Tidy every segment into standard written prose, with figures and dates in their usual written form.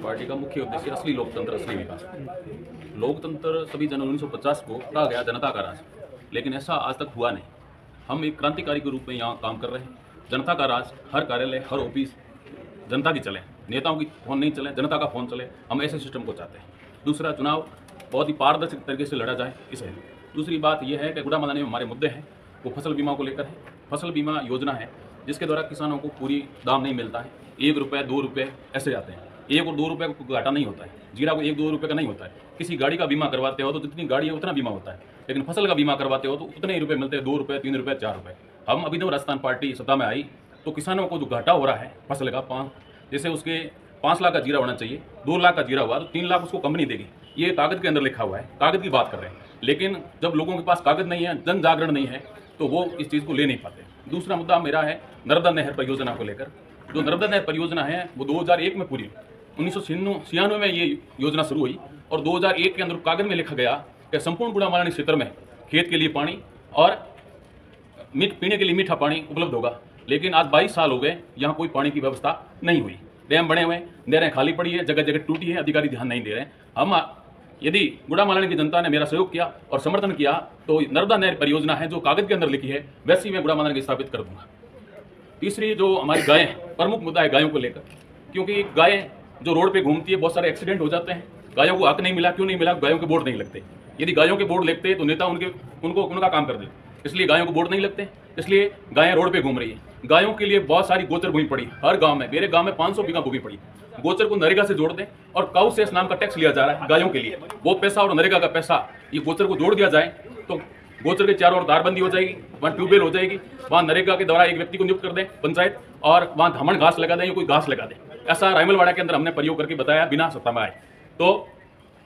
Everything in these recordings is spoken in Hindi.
पार्टी का मुख्य उद्देश्य असली लोकतंत्र, असली विकास। लोकतंत्र 26 जनवरी 1950 को कहा गया जनता का राज, लेकिन ऐसा आज तक हुआ नहीं। हम एक क्रांतिकारी के रूप में यहाँ काम कर रहे हैं। जनता का राज, हर कार्यालय, हर ऑफिस जनता की चले, नेताओं की फोन नहीं चले, जनता का फोन चले। हम ऐसे सिस्टम को चाहते हैं। दूसरा, चुनाव बहुत ही पारदर्शी तरीके से लड़ा जाए, इसे। दूसरी बात यह है कि गुड़ामालानी में हमारे मुद्दे हैं वो फसल बीमा को लेकर है। फसल बीमा योजना है जिसके द्वारा किसानों को पूरी दाम नहीं मिलता है। 1 रुपये 2 रुपये ऐसे जाते हैं। 1 और 2 रुपये को घाटा नहीं होता है। जीरा को 1-2 रुपये का नहीं होता है। किसी गाड़ी का बीमा करवाते हो तो जितनी गाड़ी है उतना बीमा होता है, लेकिन फसल का बीमा करवाते हो तो उतने ही रुपये मिलते हैं, 2 रुपये 3 रुपये 4 रुपये। हम अभिनव राजस्थान पार्टी सत्ता में आई तो किसानों को जो घाटा हो रहा है फसल का, जैसे उसके 5 लाख का जीरा होना चाहिए, 2 लाख का जीरा हुआ तो 3 लाख उसको कंपनी देगी। ये कागज़ के अंदर लिखा हुआ है, कागज़ की बात कर रहे हैं। लेकिन जब लोगों के पास कागज़ नहीं है, जन जागरण नहीं है, तो वो इस चीज़ को ले नहीं पाते। दूसरा मुद्दा मेरा है नर्मदा नहर परियोजना को लेकर। जो नर्मदा नहर परियोजना है वो 2001 में पूरी, 1996 में ये योजना शुरू हुई और 2001 के अंदर कागज़ में लिखा गया कि संपूर्ण गुड़ामालानी क्षेत्र में खेत के लिए पानी और पीने के लिए मीठा पानी उपलब्ध होगा। लेकिन आज 22 साल हो गए, यहाँ कोई पानी की व्यवस्था नहीं हुई। डैम बने हुए हैं, नहरें खाली पड़ी है, जगह जगह टूटी है, अधिकारी ध्यान नहीं दे रहे हैं। हम यदि गुड़ामालानी की जनता ने मेरा सहयोग किया और समर्थन किया तो नर्मदा नहर परियोजना है जो कागज़ के अंदर लिखी है वैसी मैं गुड़ामालानी की स्थापित कर दूंगा। तीसरी, जो हमारी गायें, प्रमुख मुद्दा है गायों को लेकर, क्योंकि गायें जो रोड पे घूमती है, बहुत सारे एक्सीडेंट हो जाते हैं। गायों को हक नहीं मिला, क्यों नहीं मिला? गायों के बोर्ड नहीं लगते। यदि गायों के बोर्ड लगते तो नेता उनका काम कर देते, इसलिए गायों को बोर्ड नहीं लगते, इसलिए गायें रोड पे घूम रही है। गायों के लिए बहुत सारी गोचर भूमि पड़ी हर गांव में। मेरे गांव में 500 बीघा भूमि पड़ी। गोचर को नरेगा से जोड़ दें और काउ सेस नाम का टैक्स लिया जा रहा है गायों के लिए। वो पैसा और नरेगा का पैसा ये गोचर को जोड़ दिया जाए तो गोचर के चारों ओर तारबंदी हो जाएगी, वहाँ ट्यूबवेल हो जाएगी, वहाँ नरेगा के द्वारा एक व्यक्ति को नियुक्त कर दें पंचायत, और वहाँ धामण घास लगा दें या कोई घास लगा दें। ऐसा रायमलवाड़ा के अंदर हमने प्रयोग करके बताया बिना सत्ता में आए। तो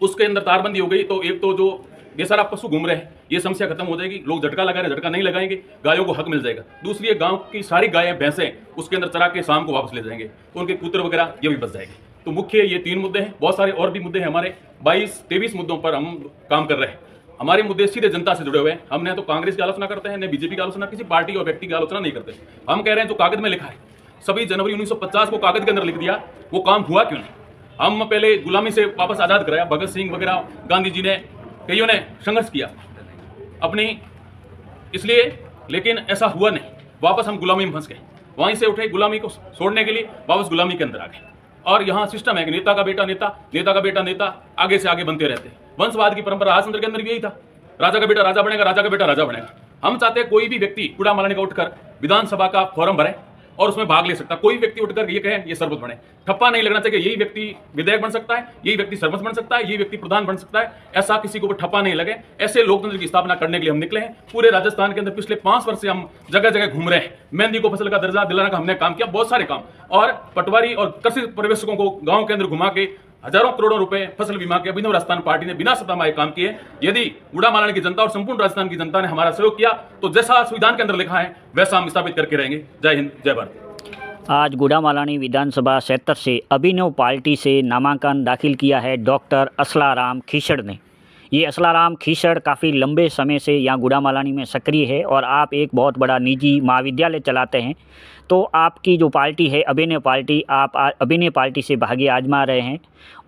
उसके अंदर तारबंदी हो गई तो एक तो जो बेसारा पशु घूम रहे हैं ये समस्या खत्म हो जाएगी। लोग झटका लगा रहे हैं, झटका नहीं लगाएंगे, गायों को हक मिल जाएगा। दूसरी, ये गांव की सारी गायें भैंसें उसके अंदर चरा के शाम को वापस ले जाएंगे तो उनके पुत्र वगैरह ये भी बच जाएंगे। तो मुख्य ये 3 मुद्दे हैं। बहुत सारे और भी मुद्दे हैं हमारे, 22-23 मुद्दों पर हम काम कर रहे हैं। हमारे मुद्दे सीधे जनता से जुड़े हुए हैं। हम न तो कांग्रेस की आलोचना करते हैं, न बीजेपी की आलोचना, किसी पार्टी और व्यक्ति की आलोचना नहीं करते। हम कह रहे हैं जो कागज में लिखा है 26 जनवरी 1950 को कागज के अंदर लिख दिया, वो काम हुआ क्यों नहीं? हम पहले गुलामी से वापस आज़ाद कराया। भगत सिंह वगैरह, गांधी जी ने, कईयों ने संघर्ष किया अपनी, इसलिए, लेकिन ऐसा हुआ नहीं। वापस हम गुलामी में फंस गए। वहीं से उठे गुलामी को छोड़ने के लिए, वापस गुलामी के अंदर आ गए। और यहाँ सिस्टम है कि नेता का बेटा नेता, नेता का बेटा नेता, आगे से आगे बनते रहते हैं। वंशवाद की परंपरा राजतंत्र के अंदर भी यही था। राजा का बेटा राजा बनेगा, राजा का बेटा राजा बनेगा। हम चाहते हैं कोई भी व्यक्ति गुड़ामालानी का उठकर विधानसभा का फॉर्म भरे और उसमें भाग ले सकता। कोई व्यक्ति उठकर ये कहे ये सरपंच बने, ठप्पा नहीं लगना चाहिए। यही व्यक्ति विधायक बन सकता है, यही व्यक्ति सरपंच बन सकता है, यही व्यक्ति प्रधान बन सकता है। ऐसा किसी को भी ठप्पा नहीं लगे। ऐसे लोकतंत्र की स्थापना करने के लिए हम निकले हैं। पूरे राजस्थान के अंदर पिछले 5 वर्ष से हम जगह जगह घूम रहे हैं। मेहंदी को फसल का दर्जा दिलाने का हमने काम किया, बहुत सारे काम। और पटवारी और कृषि पर्यवेक्षकों को गाँव के अंदर घुमा के हजारों करोड़ों रुपए फसल बीमा के अभिनव राजस्थान पार्टी ने बिना सत्ता में काम किए। यदि गुड़ामालानी की जनता और संपूर्ण राजस्थान की जनता ने हमारा सहयोग किया तो जैसा संविधान के अंदर लिखा है वैसा हम स्थापित करके रहेंगे। जय हिंद, जय भारत। आज गुड़ामालानी विधानसभा क्षेत्र से अभिनव पार्टी से नामांकन दाखिल किया है डॉक्टर असलाराम खीसड़ ने। ये असलाराम खीसड़ काफ़ी लंबे समय से यहाँ गुड़ामालानी में सक्रिय है और आप एक बहुत बड़ा निजी महाविद्यालय चलाते हैं। तो आपकी जो पार्टी है अभिनव पार्टी, आप अभिनव पार्टी से भाग्य आजमा रहे हैं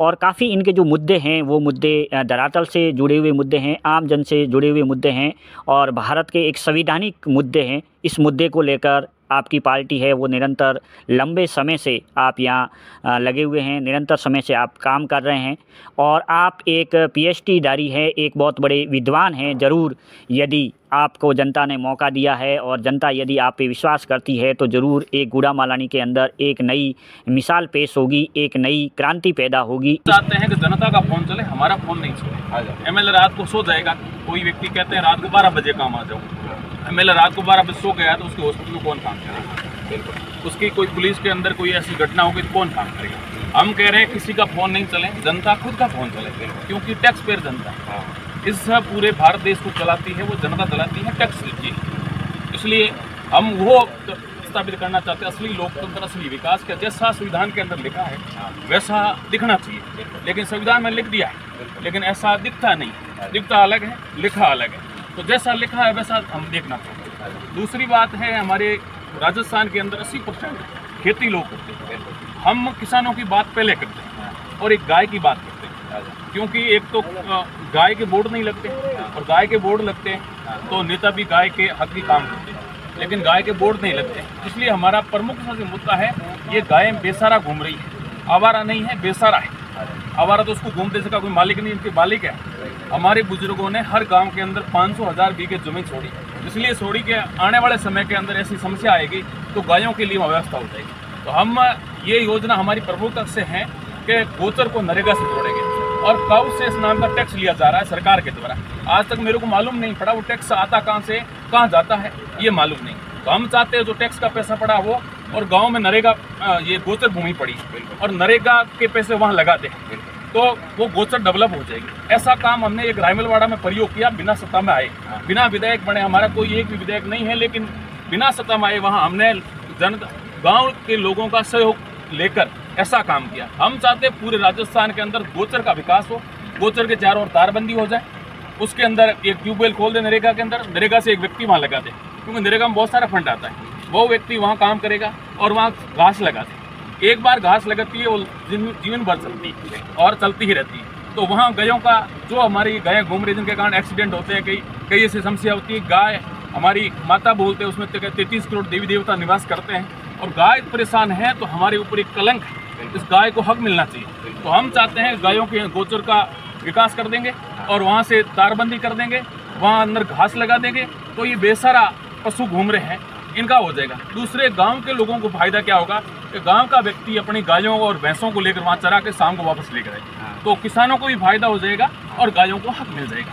और काफ़ी इनके जो मुद्दे हैं वो मुद्दे धरातल से जुड़े हुए मुद्दे हैं, आम जन से जुड़े हुए मुद्दे हैं और भारत के एक संवैधानिक मुद्दे हैं। इस मुद्दे को लेकर आपकी पार्टी है वो निरंतर लंबे समय से आप यहाँ लगे हुए हैं, निरंतर समय से आप काम कर रहे हैं और आप एक PhD धारी हैं, एक बहुत बड़े विद्वान हैं। ज़रूर यदि आपको जनता ने मौका दिया है और जनता यदि आप पे विश्वास करती है तो ज़रूर एक गुड़ामालानी के अंदर एक नई मिसाल पेश होगी, एक नई क्रांति पैदा होगी। चाहते हैं कि जनता का फोन चले, हमारा फोन नहीं चले। MLA रात को सो जाएगा, कोई व्यक्ति कहते हैं रात को 12 बजे काम आ जाओ। MLA रात को 12 बजे सो गया तो उसके हॉस्पिटल में कौन काम करेगा? उसकी कोई पुलिस के अंदर कोई ऐसी घटना होगी तो कौन काम करेगा? हम कह रहे हैं किसी का फोन नहीं चले, जनता खुद का फोन चले, क्योंकि टैक्स पेयर जनता इस पूरे भारत देश को चलाती है, वो जनता चलाती है टैक्स की। इसलिए हम वो स्थापित करना चाहते हैं असली लोकतंत्र, असली विकास का जैसा संविधान के अंदर लिखा है वैसा दिखना चाहिए। लेकिन संविधान में लिख दिया है लेकिन ऐसा दिखता नहीं, दिखता अलग है, लिखा अलग है। तो जैसा लिखा है वैसा हम देखना चाहते हैं। दूसरी बात है, हमारे राजस्थान के अंदर 80% खेती लोग करते हैं। हम किसानों की बात पहले करते हैं। और एक गाय की बात करते हैं, क्योंकि एक तो गाय के बोर्ड नहीं लगते, और गाय के बोर्ड लगते हैं तो नेता भी गाय के हक की काम करते हैं, लेकिन गाय के बोर्ड नहीं लगते। इसलिए हमारा प्रमुख मुद्दा है, ये गाय बेसहारा घूम रही है, आवारा नहीं है, बेसहारा है। आवारा तो उसको घूमते इसका कोई मालिक नहीं, इनके मालिक है। हमारे बुजुर्गों ने हर गांव के अंदर 500,000 बीघे जमीन छोड़ी, इसलिए छोड़ी के आने वाले समय के अंदर ऐसी समस्या आएगी तो गायों के लिए व्यवस्था हो जाएगी। तो हम ये योजना हमारी प्रमुखता से है कि गोचर को नरेगा से जोड़ेंगे, और काउ सेस नाम का टैक्स लिया जा रहा है सरकार के द्वारा। आज तक मेरे को मालूम नहीं पड़ा वो टैक्स आता कहाँ से कहाँ जाता है, ये मालूम नहीं। तो हम चाहते हैं जो टैक्स का पैसा पड़ा वो, और गांव में नरेगा ये गोचर भूमि पड़ी और नरेगा के पैसे वहाँ लगाते हैं तो वो गोचर डेवलप हो जाएगी। ऐसा काम हमने एक रायमलवाड़ा में प्रयोग किया, बिना सत्ता में आए, बिना विधायक बने, हमारा कोई एक भी विधायक नहीं है, लेकिन बिना सत्ता में आए वहाँ हमने गाँव के लोगों का सहयोग लेकर ऐसा काम किया। हम चाहते पूरे राजस्थान के अंदर गोचर का विकास हो, गोचर के चारों ओर तारबंदी हो जाए, उसके अंदर एक ट्यूबवेल खोल दे नरेगा के अंदर, नरेगा से एक व्यक्ति वहाँ लगा दे, क्योंकि नरेगा में बहुत सारा फंड आता है, वो व्यक्ति वहाँ काम करेगा और वहाँ घास लगा दे। एक बार घास लगती है वो जीवन भर चलती है और चलती ही रहती है। तो वहाँ गायों का, जो हमारी गायें घूम रही जिनके कारण एक्सीडेंट होते हैं, कई ऐसी समस्या होती है। गाय हमारी माता बोलते हैं, उसमें 33 करोड़ देवी देवता निवास करते हैं, और गाय परेशान है तो हमारे ऊपर एक कलंक है, इस गाय को हक मिलना चाहिए। तो हम चाहते हैं गायों के गोचर का विकास कर देंगे और वहाँ से तारबंदी कर देंगे, वहाँ अंदर घास लगा देंगे, तो ये बेसहारा पशु घूम रहे हैं इनका हो जाएगा। दूसरे गांव के लोगों को फायदा क्या होगा कि गांव का व्यक्ति अपनी गायों और भैंसों को लेकर वहाँ चरा के शाम को वापस लेकर आए, तो किसानों को भी फायदा हो जाएगा और गायों को हक मिल जाएगा।